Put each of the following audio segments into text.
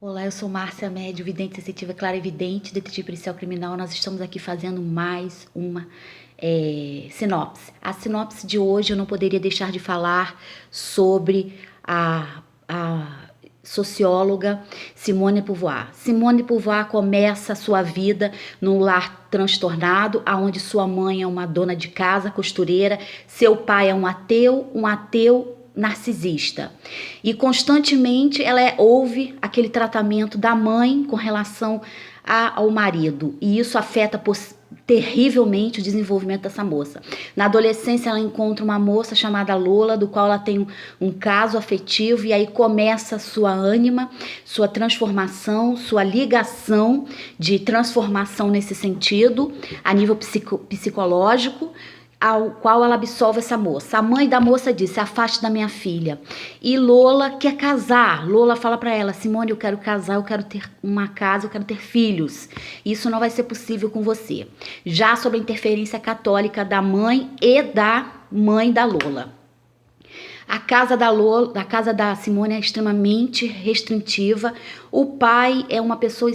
Olá, eu sou Márcia Médio, vidente sensitiva, clarividente, detetive policial criminal. Nós estamos aqui fazendo mais uma sinopse. A sinopse de hoje eu não poderia deixar de falar sobre a socióloga Simone de Beauvoir. Simone de Beauvoir começa a sua vida num lar transtornado, onde sua mãe é uma dona de casa, costureira, seu pai é um ateu narcisista. E constantemente ela ouve aquele tratamento da mãe com relação ao marido. E isso afeta terrivelmente o desenvolvimento dessa moça. Na adolescência ela encontra uma moça chamada Lola, do qual ela tem um caso afetivo, e aí começa sua ânima, sua transformação, sua ligação de transformação nesse sentido, a nível psicológico, ao qual ela absolve essa moça. A mãe da moça disse: afaste da minha filha. E Lola quer casar. Lola fala para ela: Simone, eu quero casar, eu quero ter uma casa, eu quero ter filhos. Isso não vai ser possível com você. Já sobre a interferência católica da mãe e da mãe da Lola. A casa da Simone é extremamente restritiva. O pai é uma pessoa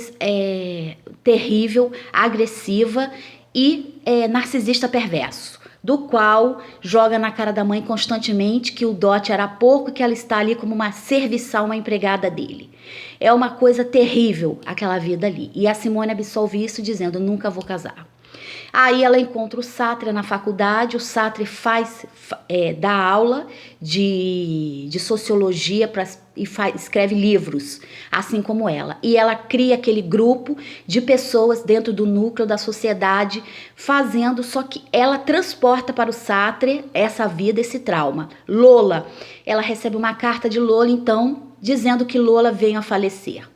terrível, agressiva e narcisista perverso, do qual joga na cara da mãe constantemente que o dote era pouco e que ela está ali como uma serviçal, uma empregada dele. É uma coisa terrível aquela vida ali. E a Simone absolve isso dizendo: nunca vou casar. Aí ela encontra o Sartre na faculdade. O Sartre dá aula de sociologia escreve livros, assim como ela. E ela cria aquele grupo de pessoas dentro do núcleo da sociedade, só que ela transporta para o Sartre essa vida, esse trauma. Lola, ela recebe uma carta de Lola, então, dizendo que Lola veio a falecer.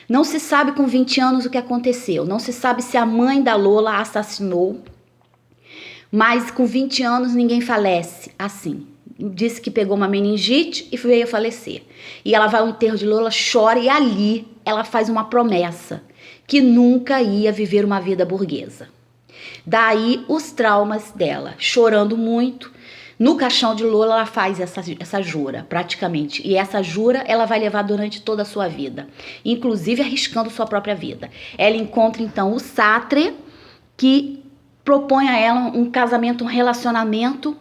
Não se sabe com 20 anos o que aconteceu. Não se sabe se a mãe da Lola a assassinou. Mas com 20 anos ninguém falece assim. Disse que pegou uma meningite e veio a falecer. E ela vai ao enterro de Lola, chora, e ali ela faz uma promessa: que nunca ia viver uma vida burguesa. Daí os traumas dela, chorando muito. No caixão de Lola ela faz essa jura, praticamente. E essa jura ela vai levar durante toda a sua vida, inclusive arriscando sua própria vida. Ela encontra então o Sartre, que propõe a ela um casamento, um relacionamento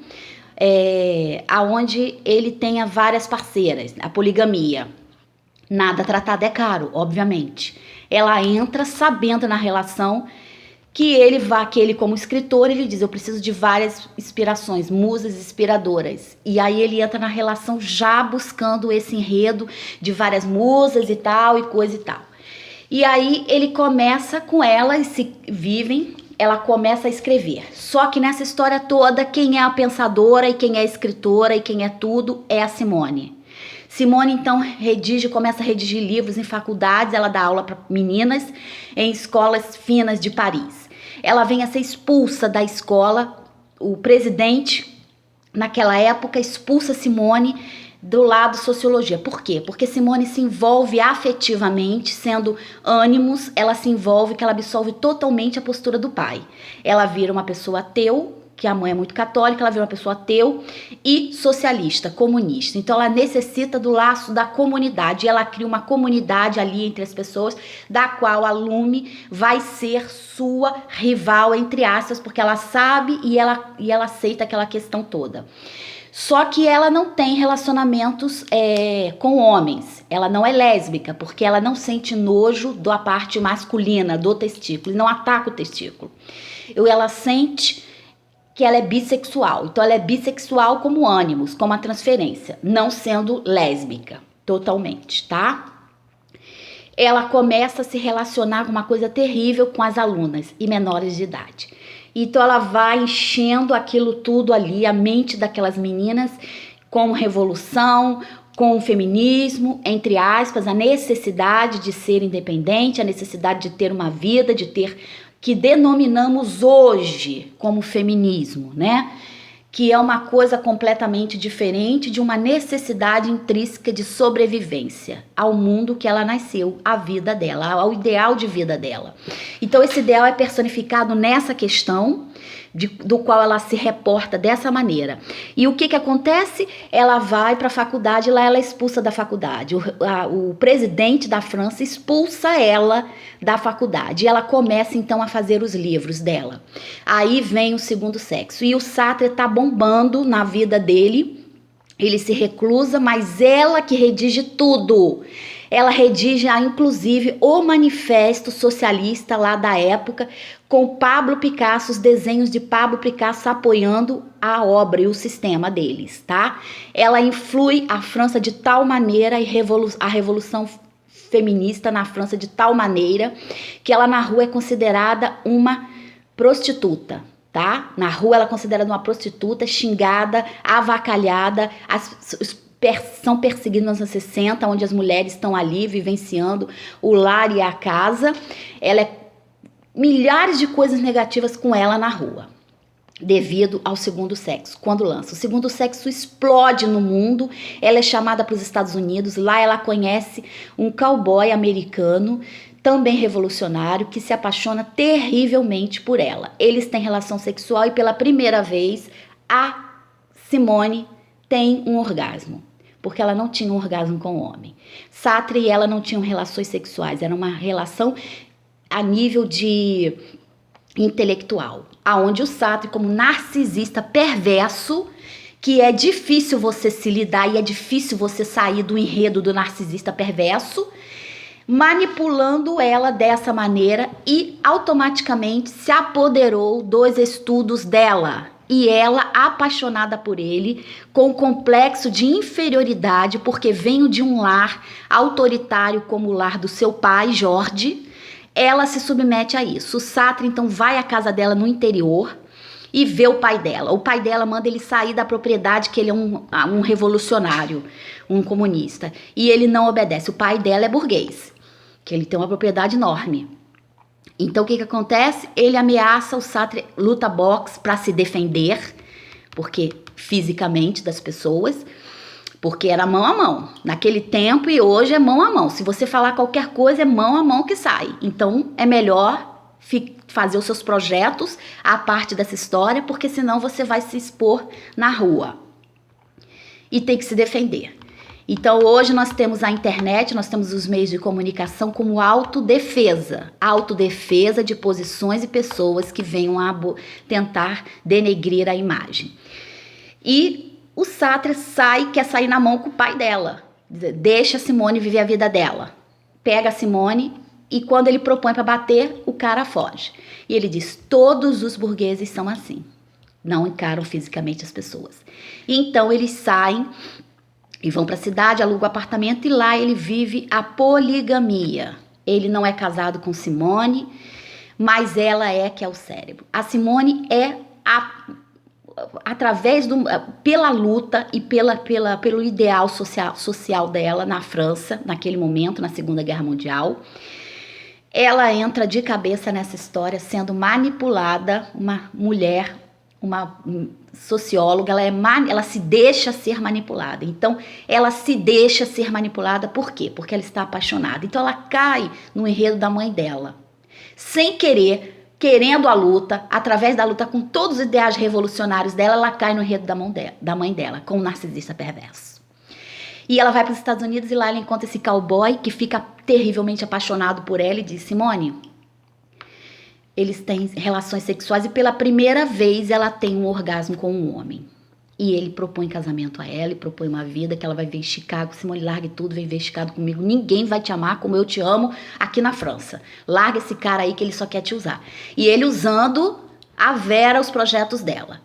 aonde ele tenha várias parceiras, a poligamia. Nada tratado é caro, obviamente. Ela entra sabendo na relação que ele como escritor, ele diz: eu preciso de várias inspirações, musas inspiradoras. E aí ele entra na relação já buscando esse enredo de várias musas e tal, e coisa e tal. E aí ele começa com ela, e se vivem, ela começa a escrever. Só que nessa história toda, quem é a pensadora e quem é a escritora e quem é tudo é a Simone. Simone, então, começa a redigir livros em faculdades. Ela dá aula para meninas em escolas finas de Paris. Ela vem a ser expulsa da escola. O presidente, naquela época, expulsa Simone do lado sociologia. Por quê? Porque Simone se envolve afetivamente, sendo ânimos, ela se envolve, que ela absolve totalmente a postura do pai. Ela vira uma pessoa ateu, que a mãe é muito católica, ela vira uma pessoa ateu e socialista, comunista. Então ela necessita do laço da comunidade, e ela cria uma comunidade ali entre as pessoas, da qual a Lume vai ser sua rival, entre aspas, porque ela sabe e ela aceita aquela questão toda. Só que ela não tem relacionamentos com homens. Ela não é lésbica, porque ela não sente nojo da parte masculina, do testículo, e não ataca o testículo. Ela sente que ela é bissexual. Então ela é bissexual como ânimos, como a transferência, não sendo lésbica totalmente, tá? Ela começa a se relacionar com uma coisa terrível com as alunas e menores de idade. Então ela vai enchendo aquilo tudo ali, a mente daquelas meninas, com revolução, com o feminismo, entre aspas, a necessidade de ser independente, a necessidade de ter uma vida, de ter, que denominamos hoje como feminismo, né? Que é uma coisa completamente diferente de uma necessidade intrínseca de sobrevivência ao mundo que ela nasceu, à vida dela, ao ideal de vida dela. Então esse ideal é personificado nessa questão do qual ela se reporta dessa maneira. E o que acontece? Ela vai para a faculdade, lá ela é expulsa da faculdade. O presidente da França expulsa ela da faculdade. E ela começa então a fazer os livros dela. Aí vem o segundo sexo. E o Sartre tá bombando na vida dele. Ele se reclusa, mas ela que redige tudo. Ela redige, inclusive, o manifesto socialista lá da época, com Pablo Picasso, os desenhos de Pablo Picasso apoiando a obra e o sistema deles, tá? Ela influi a França de tal maneira, a revolução feminista na França de tal maneira, que ela na rua é considerada uma prostituta. Tá? Na rua ela é considerada uma prostituta, xingada, avacalhada, são perseguidas nos anos 60, onde as mulheres estão ali vivenciando o lar e a casa. Ela é milhares de coisas negativas com ela na rua, devido ao segundo sexo. Quando lança, o segundo sexo explode no mundo. Ela é chamada para os Estados Unidos, lá ela conhece um cowboy americano, também revolucionário, que se apaixona terrivelmente por ela. Eles têm relação sexual e pela primeira vez a Simone tem um orgasmo, porque ela não tinha um orgasmo com o homem. Sartre e ela não tinham relações sexuais, era uma relação a nível de intelectual, aonde o Sartre, como narcisista perverso, que é difícil você se lidar e é difícil você sair do enredo do narcisista perverso, manipulando ela dessa maneira e automaticamente se apoderou dos estudos dela. E ela, apaixonada por ele, com complexo de inferioridade, porque veio de um lar autoritário como o lar do seu pai, Jorge, ela se submete a isso. O Sartre, então, vai à casa dela no interior e vê o pai dela. O pai dela manda ele sair da propriedade, que ele é um revolucionário, um comunista. E ele não obedece. O pai dela é burguês, que ele tem uma propriedade enorme. Então, o que acontece? Ele ameaça, o Sartre luta boxe para se defender, porque fisicamente das pessoas, porque era mão a mão. Naquele tempo e hoje é mão a mão. Se você falar qualquer coisa, é mão a mão que sai. Então, é melhor fazer os seus projetos à parte dessa história, porque senão você vai se expor na rua. E tem que se defender. Então, hoje nós temos a internet, nós temos os meios de comunicação como autodefesa. Autodefesa de posições e pessoas que venham a tentar denegrir a imagem. E o Sartre quer sair na mão com o pai dela. Deixa a Simone viver a vida dela. Pega a Simone e quando ele propõe para bater, o cara foge. E ele diz, todos os burgueses são assim. Não encaram fisicamente as pessoas. E então eles saem e vão para a cidade, alugam um apartamento e lá ele vive a poligamia. Ele não é casado com Simone, mas ela que é o cérebro. A Simone é pela luta e pelo ideal social dela na França, naquele momento, na Segunda Guerra Mundial. Ela entra de cabeça nessa história, sendo manipulada, uma mulher, uma socióloga, ela se deixa ser manipulada. Então, ela se deixa ser manipulada por quê? Porque ela está apaixonada. Então, ela cai no enredo da mãe dela. Sem querer, querendo a luta, através da luta com todos os ideais revolucionários dela, ela cai no enredo da mãe dela, com um narcisista perverso. E ela vai para os Estados Unidos e lá ela encontra esse cowboy que fica terrivelmente apaixonado por ela e diz, Simone, eles têm relações sexuais e pela primeira vez ela tem um orgasmo com um homem. E ele propõe casamento a ela e propõe uma vida que ela vai ver em Chicago. Simone, largue tudo, vem ver Chicago comigo. Ninguém vai te amar como eu te amo aqui na França. Larga esse cara aí que ele só quer te usar. E ele usando a Vera os projetos dela.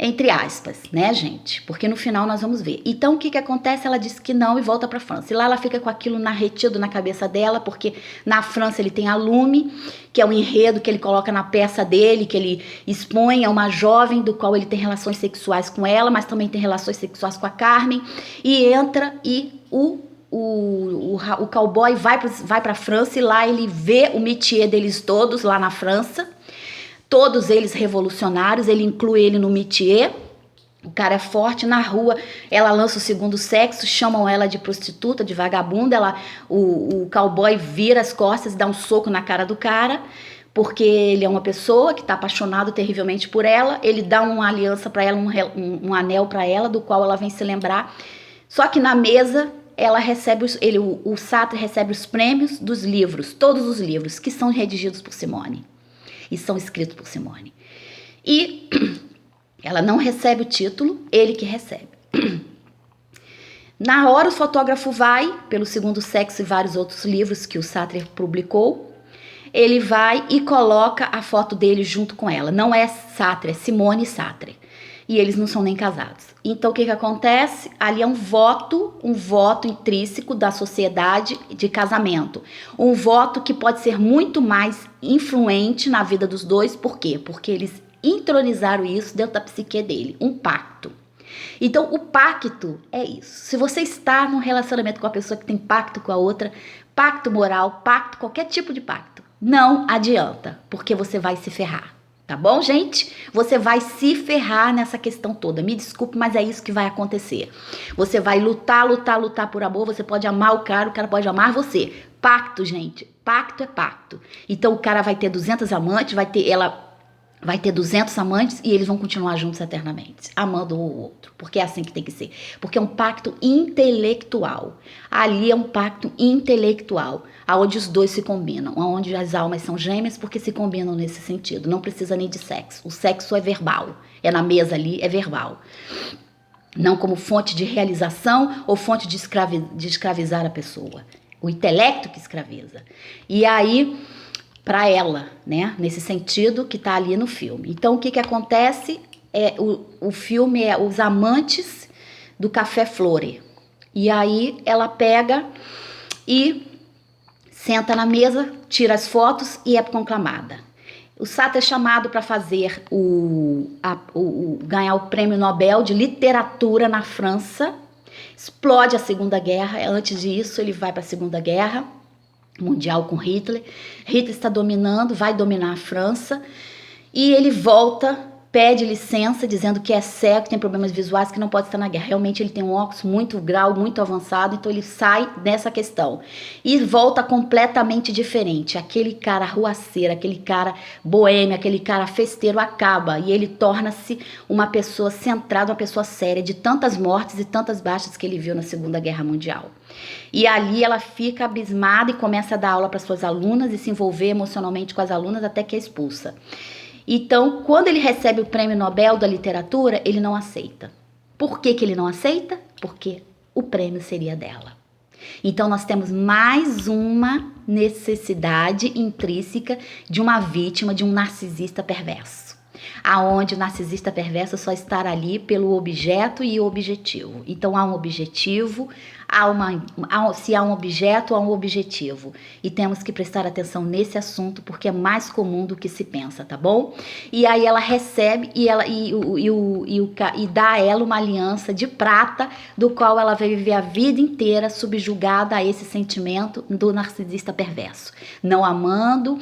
Entre aspas, né, gente? Porque no final nós vamos ver. Então, o que acontece? Ela diz que não e volta para a França. E lá ela fica com aquilo retido na cabeça dela, porque na França ele tem a Lume, que é um enredo que ele coloca na peça dele, que ele expõe a uma jovem do qual ele tem relações sexuais com ela, mas também tem relações sexuais com a Carmen. E entra e o cowboy vai para a França e lá ele vê o métier deles todos lá na França. Todos eles revolucionários, ele inclui ele no métier. O cara é forte, na rua ela lança o segundo sexo, chamam ela de prostituta, de vagabunda. O cowboy vira as costas e dá um soco na cara do cara, porque ele é uma pessoa que está apaixonado terrivelmente por ela, ele dá uma aliança para ela, um anel para ela, do qual ela vem se lembrar. Só que na mesa ela recebe, o Sartre recebe os prêmios dos livros, todos os livros que são redigidos por Simone e são escritos por Simone. E ela não recebe o título, ele que recebe. Na hora o fotógrafo vai, pelo Segundo Sexo e vários outros livros que o Sartre publicou, ele vai e coloca a foto dele junto com ela. Não é Sartre, é Simone Sartre. E eles não são nem casados. Então o que acontece? Ali é um voto intrínseco da sociedade de casamento. Um voto que pode ser muito mais influente na vida dos dois. Por quê? Porque eles intronizaram isso dentro da psique dele, um pacto. Então o pacto é isso. Se você está num relacionamento com a pessoa que tem pacto com a outra, pacto moral, pacto, qualquer tipo de pacto, não adianta, porque você vai se ferrar. Tá bom, gente? Você vai se ferrar nessa questão toda. Me desculpe, mas é isso que vai acontecer. Você vai lutar por amor. Você pode amar o cara pode amar você. Pacto, gente. Pacto é pacto. Então o cara vai ter 200 amantes, ela vai ter 200 amantes e eles vão continuar juntos eternamente, amando um ou outro, porque é assim que tem que ser. Porque é um pacto intelectual. Ali é um pacto intelectual, onde os dois se combinam, onde as almas são gêmeas porque se combinam nesse sentido. Não precisa nem de sexo. O sexo é verbal. É na mesa ali, é verbal. Não como fonte de realização ou fonte de escravizar a pessoa. O intelecto que escraviza. E aí, para ela, né? Nesse sentido que tá ali no filme. Então, o que acontece? O filme é os amantes do Café Flore. E aí, ela pega e senta na mesa, tira as fotos e é conclamada. O Sartre é chamado para fazer ganhar o Prêmio Nobel de Literatura na França. Explode a Segunda Guerra. Antes disso, ele vai para a Segunda Guerra Mundial com Hitler. Hitler está dominando, vai dominar a França. E ele volta, pede licença, dizendo que é cego, que tem problemas visuais, que não pode estar na guerra. Realmente ele tem um óculos muito avançado, então ele sai dessa questão. E volta completamente diferente. Aquele cara arruaceiro, aquele cara boêmio, aquele cara festeiro acaba. E ele torna-se uma pessoa centrada, uma pessoa séria, de tantas mortes e tantas baixas que ele viu na Segunda Guerra Mundial. E ali ela fica abismada e começa a dar aula para suas alunas e se envolver emocionalmente com as alunas até que é expulsa. Então, quando ele recebe o Prêmio Nobel da Literatura, ele não aceita. Por que ele não aceita? Porque o prêmio seria dela. Então, nós temos mais uma necessidade intrínseca de uma vítima, de um narcisista perverso. Aonde o narcisista perverso só está ali pelo objeto e objetivo. Então, há um objetivo, se há um objeto, há um objetivo. E temos que prestar atenção nesse assunto, porque é mais comum do que se pensa, tá bom? E aí ela recebe e dá a ela uma aliança de prata, do qual ela vai viver a vida inteira subjugada a esse sentimento do narcisista perverso. Não amando,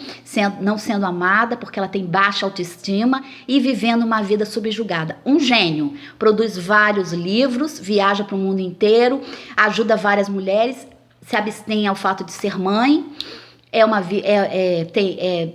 não sendo amada, porque ela tem baixa autoestima e vivendo uma vida subjugada. Um gênio, produz vários livros, viaja para o mundo inteiro, ajuda várias mulheres, se abstém ao fato de ser mãe, é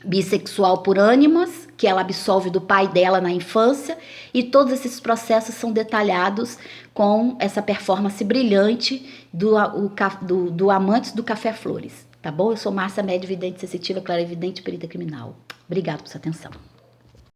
bissexual por ânimos, que ela absolve do pai dela na infância, e todos esses processos são detalhados com essa performance brilhante do Amantes do Café Flores. Tá bom? Eu sou Márcia Médio, vidente sensitiva, clarividente, perita criminal. Obrigada por sua atenção.